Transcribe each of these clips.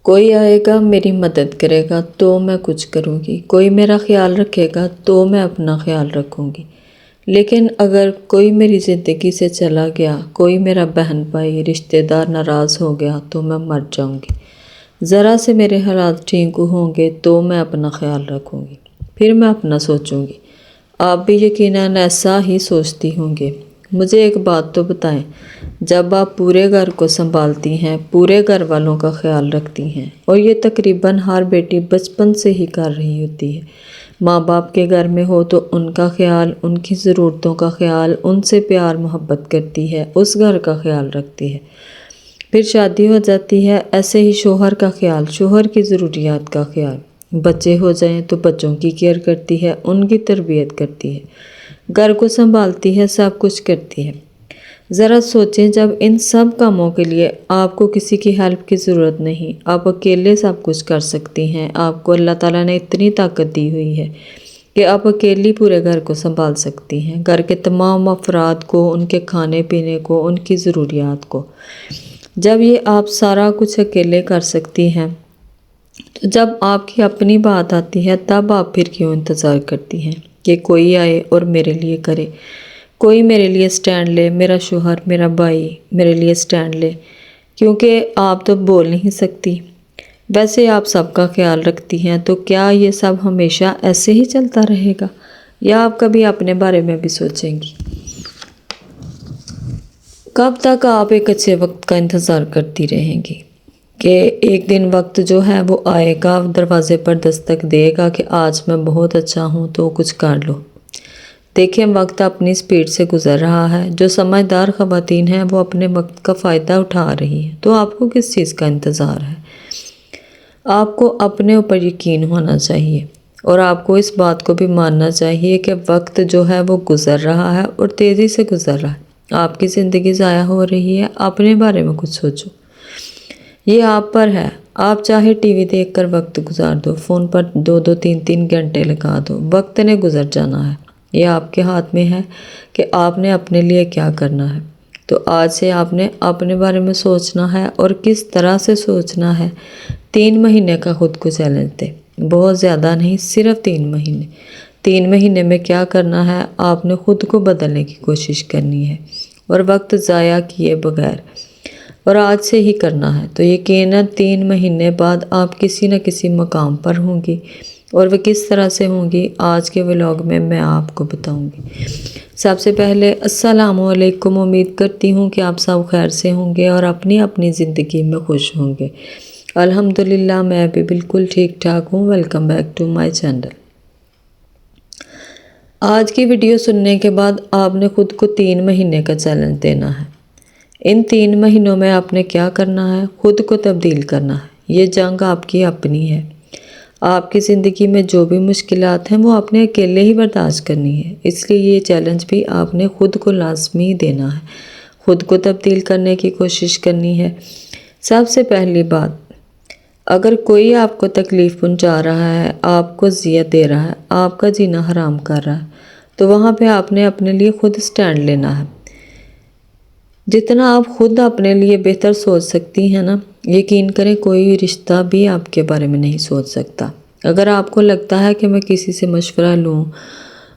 کوئی آئے گا میری مدد کرے گا تو میں کچھ کروں گی، کوئی میرا خیال رکھے گا تو میں اپنا خیال رکھوں گی۔ لیکن اگر کوئی میری زندگی سے چلا گیا، کوئی میرا بہن بھائی رشتہ دار ناراض ہو گیا تو میں مر جاؤں گی۔ ذرا سے میرے حالات ٹھیک ہوں گے تو میں اپنا خیال رکھوں گی، پھر میں اپنا سوچوں گی۔ آپ بھی یقیناً ایسا ہی سوچتی ہوں گے۔ مجھے ایک بات تو بتائیں، جب آپ پورے گھر کو سنبھالتی ہیں، پورے گھر والوں کا خیال رکھتی ہیں، اور یہ تقریباً ہر بیٹی بچپن سے ہی کر رہی ہوتی ہے، ماں باپ کے گھر میں ہو تو ان کا خیال، ان کی ضرورتوں کا خیال، ان سے پیار محبت کرتی ہے، اس گھر کا خیال رکھتی ہے۔ پھر شادی ہو جاتی ہے، ایسے ہی شوہر کا خیال، شوہر کی ضروریات کا خیال، بچے ہو جائیں تو بچوں کی کیئر کرتی ہے، ان کی تربیت کرتی ہے، گھر کو سنبھالتی ہے، سب کچھ کرتی ہے۔ ذرا سوچیں، جب ان سب کاموں کے لیے آپ کو کسی کی ہیلپ کی ضرورت نہیں، آپ اکیلے سب کچھ کر سکتی ہیں، آپ کو اللہ تعالیٰ نے اتنی طاقت دی ہوئی ہے کہ آپ اکیلی پورے گھر کو سنبھال سکتی ہیں، گھر کے تمام افراد کو، ان کے کھانے پینے کو، ان کی ضروریات کو۔ جب یہ آپ سارا کچھ اکیلے کر سکتی ہیں تو جب آپ کی اپنی بات آتی ہے تب آپ پھر کیوں انتظار کرتی ہیں کہ کوئی آئے اور میرے لیے کرے، کوئی میرے لیے سٹینڈ لے، میرا شوہر، میرا بھائی میرے لیے سٹینڈ لے، کیونکہ آپ تو بول نہیں سکتی۔ ویسے آپ سب کا خیال رکھتی ہیں، تو کیا یہ سب ہمیشہ ایسے ہی چلتا رہے گا، یا آپ کبھی اپنے بارے میں بھی سوچیں گی؟ کب تک آپ ایک اچھے وقت کا انتظار کرتی رہیں گی کہ ایک دن وقت جو ہے وہ آئے گا، دروازے پر دستک دے گا کہ آج میں بہت اچھا ہوں تو کچھ کر لو؟ دیکھیں، وقت اپنی سپیڈ سے گزر رہا ہے۔ جو سمجھدار خواتین ہیں وہ اپنے وقت کا فائدہ اٹھا رہی ہیں، تو آپ کو کس چیز کا انتظار ہے؟ آپ کو اپنے اوپر یقین ہونا چاہیے، اور آپ کو اس بات کو بھی ماننا چاہیے کہ وقت جو ہے وہ گزر رہا ہے اور تیزی سے گزر رہا ہے۔ آپ کی زندگی ضائع ہو رہی ہے، اپنے بارے میں کچھ سوچو۔ یہ آپ پر ہے، آپ چاہے ٹی وی دیکھ کر وقت گزار دو، فون پر 2-3 گھنٹے لگا دو، وقت نے گزر جانا ہے۔ یہ آپ کے ہاتھ میں ہے کہ آپ نے اپنے لیے کیا کرنا ہے۔ تو آج سے آپ نے اپنے بارے میں سوچنا ہے، اور کس طرح سے سوچنا ہے۔ 3 مہینے کا خود کو چیلنج دے، بہت زیادہ نہیں، صرف 3 مہینے۔ 3 مہینے میں کیا کرنا ہے؟ آپ نے خود کو بدلنے کی کوشش کرنی ہے، اور وقت ضائع کیے بغیر، اور آج سے ہی کرنا ہے۔ تو یقیناً 3 مہینے بعد آپ کسی نہ کسی مقام پر ہوں گی، اور وہ کس طرح سے ہوں گی آج کے ولاگ میں آپ کو بتاؤں گی۔ سب سے پہلے السلام علیکم، امید کرتی ہوں کہ آپ سب خیر سے ہوں گے اور اپنی اپنی زندگی میں خوش ہوں گے۔ الحمدللہ میں بھی بالکل ٹھیک ٹھاک ہوں۔ Welcome back to my channel. آج کی ویڈیو سننے کے بعد آپ نے خود کو 3 مہینے کا چیلنج دینا ہے۔ ان 3 مہینوں میں آپ نے کیا کرنا ہے؟ خود کو تبدیل کرنا ہے۔ یہ جنگ آپ کی اپنی ہے۔ آپ کی زندگی میں جو بھی مشکلات ہیں وہ آپ نے اکیلے ہی برداشت کرنی ہے، اس لیے یہ چیلنج بھی آپ نے خود کو لازمی دینا ہے، خود کو تبدیل کرنے کی کوشش کرنی ہے۔ سب سے پہلی بات، اگر کوئی آپ کو تکلیف پہنچا رہا ہے، آپ کو اذیت دے رہا ہے، آپ کا جینا حرام کر رہا ہے، تو وہاں پہ آپ نے اپنے لیے خود سٹینڈ لینا ہے۔ جتنا آپ خود اپنے لیے بہتر سوچ سکتی ہیں نا، یقین کریں کوئی رشتہ بھی آپ کے بارے میں نہیں سوچ سکتا۔ اگر آپ کو لگتا ہے کہ میں کسی سے مشورہ لوں،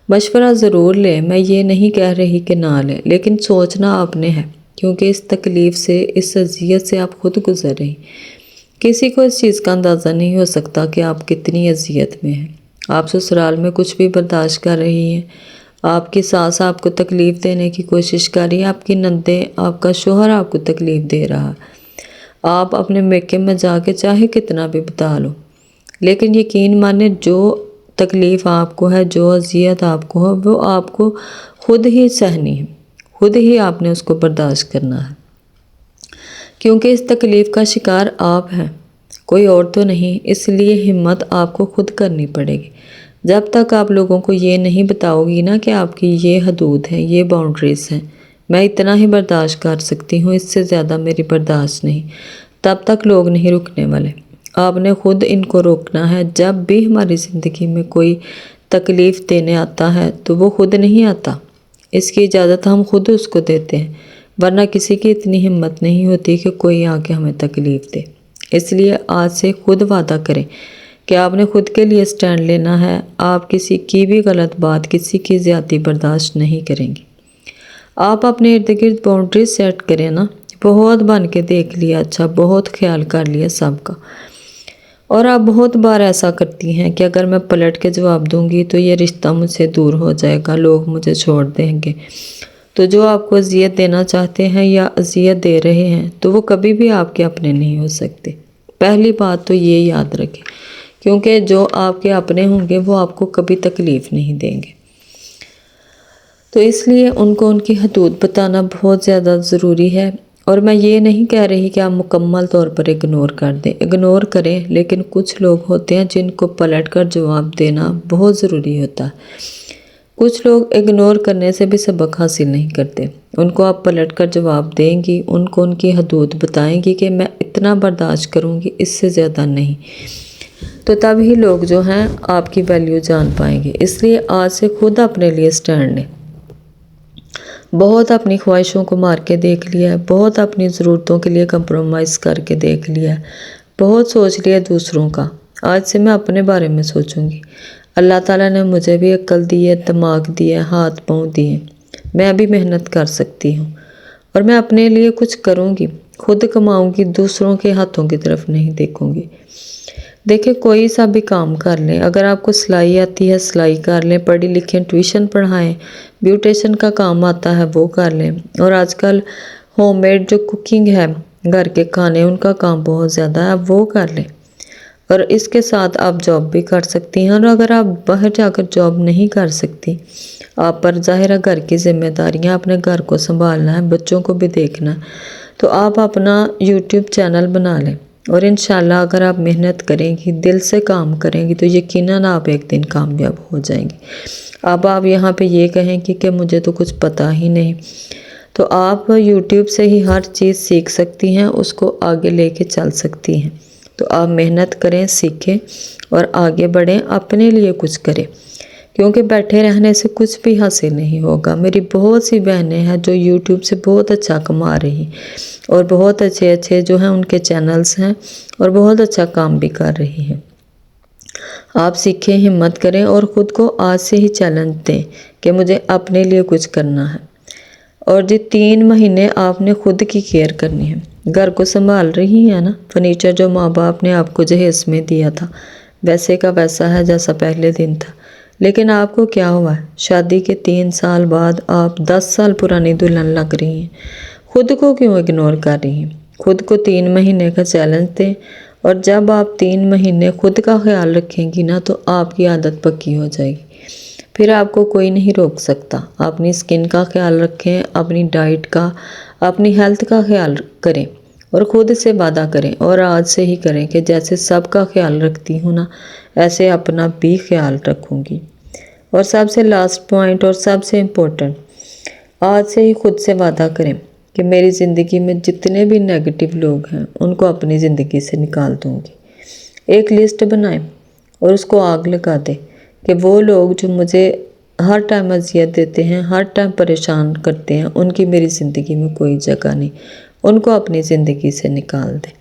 مشورہ ضرور لیں، میں یہ نہیں کہہ رہی کہ نہ لیں، لیکن سوچنا آپ نے ہے، کیونکہ اس تکلیف سے، اس اذیت سے آپ خود گزر رہی۔ کسی کو اس چیز کا اندازہ نہیں ہو سکتا کہ آپ کتنی اذیت میں ہیں۔ آپ سسرال میں کچھ بھی برداشت کر رہی ہیں، آپ کی ساس آپ کو تکلیف دینے کی کوشش کر رہی ہے، آپ کی نندیں، آپ کا شوہر آپ کو تکلیف دے رہا ہے۔ آپ اپنے میکے میں جا کے چاہے کتنا بھی بتا لو، لیکن یقین مانے جو تکلیف آپ کو ہے، جو اذیت آپ کو ہے، وہ آپ کو خود ہی سہنی ہے، خود ہی آپ نے اس کو برداشت کرنا ہے، کیونکہ اس تکلیف کا شکار آپ ہیں، کوئی اور تو نہیں۔ اس لیے ہمت آپ کو خود کرنی پڑے گی۔ جب تک آپ لوگوں کو یہ نہیں بتاؤ گی نا کہ آپ کی یہ حدود ہیں، یہ باؤنڈریز ہیں، میں اتنا ہی برداشت کر سکتی ہوں، اس سے زیادہ میری برداشت نہیں، تب تک لوگ نہیں رکنے والے۔ آپ نے خود ان کو روکنا ہے۔ جب بھی ہماری زندگی میں کوئی تکلیف دینے آتا ہے تو وہ خود نہیں آتا، اس کی اجازت ہم خود اس کو دیتے ہیں، ورنہ کسی کی اتنی ہمت نہیں ہوتی کہ کوئی آ کے ہمیں تکلیف دے۔ اس لیے آج سے خود وعدہ کریں کہ آپ نے خود کے لیے سٹینڈ لینا ہے۔ آپ کسی کی بھی غلط بات، کسی کی زیادتی برداشت نہیں کریں گی۔ آپ اپنے ارد گرد باؤنڈری سیٹ کریں نا، بہت بن کے دیکھ لیا، اچھا بہت خیال کر لیا سب کا، اور آپ بہت بار ایسا کرتی ہیں کہ اگر میں پلٹ کے جواب دوں گی تو یہ رشتہ مجھ سے دور ہو جائے گا، لوگ مجھے چھوڑ دیں گے۔ تو جو آپ کو اذیت دینا چاہتے ہیں یا اذیت دے رہے ہیں تو وہ کبھی بھی آپ کے اپنے نہیں ہو سکتے۔ پہلی بات تو یہ یاد رکھیں، کیونکہ جو آپ کے اپنے ہوں گے وہ آپ کو کبھی تکلیف نہیں دیں گے۔ تو اس لیے ان کو ان کی حدود بتانا بہت زیادہ ضروری ہے۔ اور میں یہ نہیں کہہ رہی کہ آپ مکمل طور پر اگنور کر دیں، اگنور کریں، لیکن کچھ لوگ ہوتے ہیں جن کو پلٹ کر جواب دینا بہت ضروری ہوتا ہے۔ کچھ لوگ اگنور کرنے سے بھی سبق حاصل نہیں کرتے، ان کو آپ پلٹ کر جواب دیں گی، ان کو ان کی حدود بتائیں گی کہ میں اتنا برداشت کروں گی، اس سے زیادہ نہیں، تو تب ہی لوگ جو ہیں آپ کی ویلیو جان پائیں گے۔ اس لیے آج سے خود اپنے لیے سٹینڈ لیں۔ بہت اپنی خواہشوں کو مار کے دیکھ لیا ہے، بہت اپنی ضرورتوں کے لیے کمپرومائز کر کے دیکھ لیا ہے، بہت سوچ لیا دوسروں کا، آج سے میں اپنے بارے میں سوچوں گی۔ اللہ تعالیٰ نے مجھے بھی عقل دی ہے، دماغ دی ہے، ہاتھ پاؤں دیے، میں بھی محنت کر سکتی ہوں، اور میں اپنے لیے کچھ کروں گی، خود کماؤں گی، دوسروں کے ہاتھوں کی طرف نہیں دیکھوں گی۔ دیکھیں کوئی سا بھی کام کر لیں، اگر آپ کو سلائی آتی ہے سلائی کر لیں، پڑھی لکھیں، ٹیوشن پڑھائیں، بیوٹیشن کا کام آتا ہے وہ کر لیں، اور آج کل ہوم میڈ جو کوکنگ ہے، گھر کے کھانے، ان کا کام بہت زیادہ ہے، آپ وہ کر لیں، اور اس کے ساتھ آپ جاب بھی کر سکتی ہیں۔ اور اگر آپ باہر جا کر جاب نہیں کر سکتی، آپ پر ظاہر ہے گھر کی ذمہ داریاں، اپنے گھر کو سنبھالنا ہے، بچوں کو بھی دیکھنا ہے، تو آپ اپنا یوٹیوب چینل بنا لیں، اور انشاءاللہ اگر آپ محنت کریں گی، دل سے کام کریں گی، تو یقیناً آپ ایک دن کامیاب ہو جائیں گی۔ اب آپ یہاں پہ یہ کہیں گی کہ مجھے تو کچھ پتہ ہی نہیں، تو آپ یوٹیوب سے ہی ہر چیز سیکھ سکتی ہیں، اس کو آگے لے کے چل سکتی ہیں۔ تو آپ محنت کریں، سیکھیں اور آگے بڑھیں، اپنے لیے کچھ کریں، کیونکہ بیٹھے رہنے سے کچھ بھی حاصل نہیں ہوگا۔ میری بہت سی بہنیں ہیں جو یوٹیوب سے بہت اچھا کما رہی ہیں، اور بہت اچھے جو ہیں ان کے چینلز ہیں، اور بہت اچھا کام بھی کر رہی ہیں۔ آپ سیکھیں، ہمت کریں، اور خود کو آج سے ہی چیلنج دیں کہ مجھے اپنے لیے کچھ کرنا ہے۔ اور 3 مہینے آپ نے خود کی کیئر کرنی ہے، گھر کو سنبھال رہی ہیں نا، فرنیچر جو ماں باپ نے آپ کو جہیز میں دیا تھا ویسے کا ویسا ہے جیسا پہلے دن تھا، لیکن آپ کو کیا ہوا ہے؟ شادی کے 3 سال بعد آپ 10 سال پرانی دلہن لگ رہی ہیں۔ خود کو کیوں اگنور کر رہی ہیں؟ خود کو 3 مہینے کا چیلنج دیں، اور جب آپ 3 مہینے خود کا خیال رکھیں گی نا تو آپ کی عادت پکی ہو جائے گی، پھر آپ کو کوئی نہیں روک سکتا۔ اپنی سکن کا خیال رکھیں، اپنی ڈائٹ کا، اپنی ہیلتھ کا خیال کریں، اور خود سے وعدہ کریں، اور آج سے ہی کریں کہ جیسے سب کا خیال رکھتی ہوں نا، ایسے اپنا بھی خیال رکھوں گی۔ اور سب سے لاسٹ پوائنٹ اور سب سے امپورٹنٹ، آج سے ہی خود سے وعدہ کریں کہ میری زندگی میں جتنے بھی نیگیٹو لوگ ہیں ان کو اپنی زندگی سے نکال دوں گی۔ ایک لسٹ بنائیں اور اس کو آگ لگا دیں کہ وہ لوگ جو مجھے ہر ٹائم اذیت دیتے ہیں، ہر ٹائم پریشان کرتے ہیں، ان کی میری زندگی میں کوئی جگہ نہیں، ان کو اپنی زندگی سے نکال دیں۔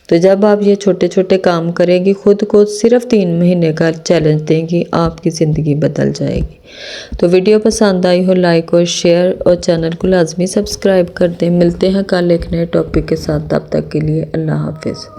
تو جب آپ یہ چھوٹے چھوٹے کام کریں گی، خود کو صرف 3 مہینے کا چیلنج دیں گی، آپ کی زندگی بدل جائے گی۔ تو ویڈیو پسند آئی ہو لائک اور شیئر، اور چینل کو لازمی سبسکرائب کر دیں۔ ملتے ہیں کل ایک نئے ٹاپک کے ساتھ، تب تک کے لیے اللہ حافظ۔